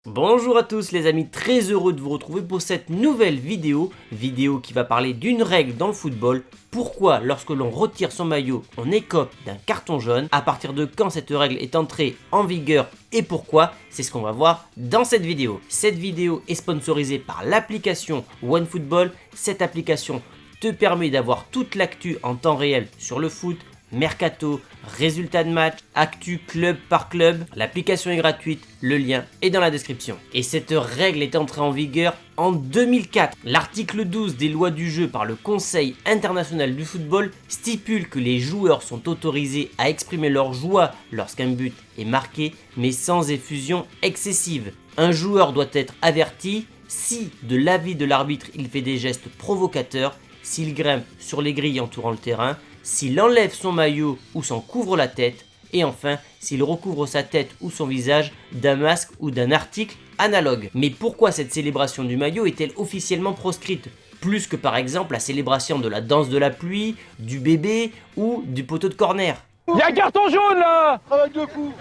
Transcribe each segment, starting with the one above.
Bonjour à tous les amis, très heureux de vous retrouver pour cette nouvelle vidéo qui va parler d'une règle dans le football. Pourquoi lorsque l'on retire son maillot on écope d'un carton jaune, à partir de quand cette règle est entrée en vigueur et pourquoi, c'est ce qu'on va voir dans cette vidéo. Cette vidéo est sponsorisée par l'application OneFootball. Cette application te permet d'avoir toute l'actu en temps réel sur le foot, mercato, résultats de match, actu club par club. L'application est gratuite, le lien est dans la description. Et cette règle est entrée en vigueur en 2004. L'article 12 des lois du jeu par le Conseil international du football stipule que les joueurs sont autorisés à exprimer leur joie lorsqu'un but est marqué, mais sans effusion excessive. Un joueur doit être averti si, de l'avis de l'arbitre, il fait des gestes provocateurs, s'il grimpe sur les grilles entourant le terrain, s'il enlève son maillot ou s'en couvre la tête, et enfin s'il recouvre sa tête ou son visage d'un masque ou d'un article analogue. Mais pourquoi cette célébration du maillot est-elle officiellement proscrite, plus que par exemple la célébration de la danse de la pluie, du bébé ou du poteau de corner? Il y a un carton jaune là. Avec le fou.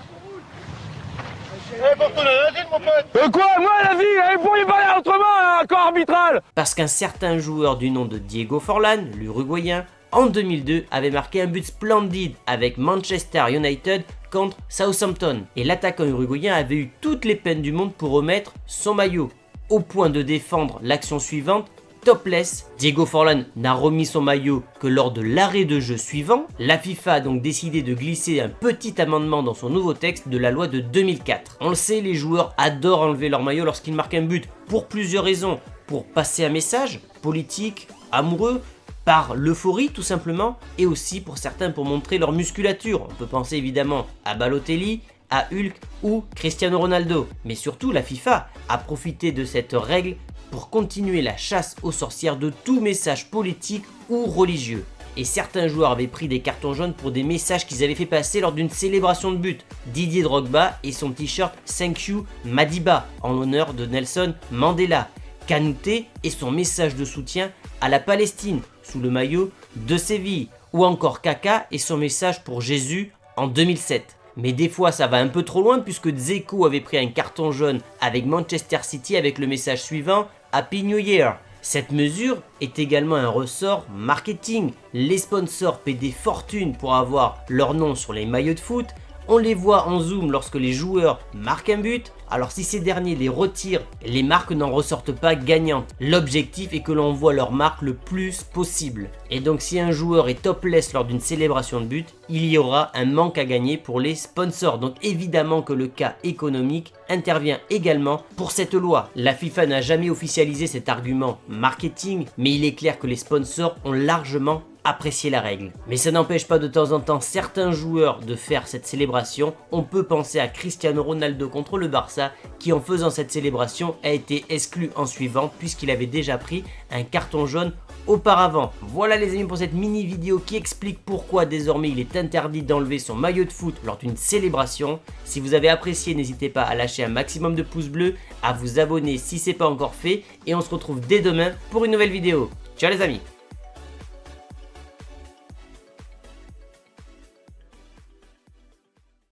Eh, porte la vie, mon pote. Quoi? Moi la vie, pour lui parler autrement, un corps arbitral. Parce qu'un certain joueur du nom de Diego Forlán, l'Uruguayen, en 2002 avait marqué un but splendide avec Manchester United contre Southampton. Et l'attaquant uruguayen avait eu toutes les peines du monde pour remettre son maillot, au point de défendre l'action suivante topless. Diego Forlán n'a remis son maillot que lors de l'arrêt de jeu suivant. La FIFA a donc décidé de glisser un petit amendement dans son nouveau texte de la loi de 2004. On le sait, les joueurs adorent enlever leur maillot lorsqu'ils marquent un but pour plusieurs raisons. Pour passer un message politique, amoureux, par l'euphorie tout simplement, et aussi pour certains pour montrer leur musculature. On peut penser évidemment à Balotelli, à Hulk ou Cristiano Ronaldo. Mais surtout la FIFA a profité de cette règle pour continuer la chasse aux sorcières de tout message politique ou religieux. Et certains joueurs avaient pris des cartons jaunes pour des messages qu'ils avaient fait passer lors d'une célébration de but. Didier Drogba et son t-shirt Thank You Madiba en l'honneur de Nelson Mandela. Kanouté et son message de soutien à la Palestine sous le maillot de Séville, ou encore Kaka et son message pour Jésus en 2007. Mais des fois ça va un peu trop loin puisque Dzeko avait pris un carton jaune avec Manchester City avec le message suivant Happy New Year. Cette mesure est également un ressort marketing. Les sponsors paient des fortunes pour avoir leur nom sur les maillots de foot. On les voit en zoom lorsque les joueurs marquent un but, alors si ces derniers les retirent, les marques n'en ressortent pas gagnantes. L'objectif est que l'on voit leur marque le plus possible. Et donc si un joueur est topless lors d'une célébration de but, il y aura un manque à gagner pour les sponsors. Donc évidemment que le cas économique intervient également pour cette loi. La FIFA n'a jamais officialisé cet argument marketing, mais il est clair que les sponsors ont largement apprécier la règle. Mais ça n'empêche pas de temps en temps certains joueurs de faire cette célébration. On peut penser à Cristiano Ronaldo contre le Barça qui en faisant cette célébration a été exclu en suivant puisqu'il avait déjà pris un carton jaune auparavant. Voilà les amis pour cette mini vidéo qui explique pourquoi désormais il est interdit d'enlever son maillot de foot lors d'une célébration. Si vous avez apprécié, n'hésitez pas à lâcher un maximum de pouces bleus, à vous abonner si ce n'est pas encore fait et on se retrouve dès demain pour une nouvelle vidéo. Ciao les amis!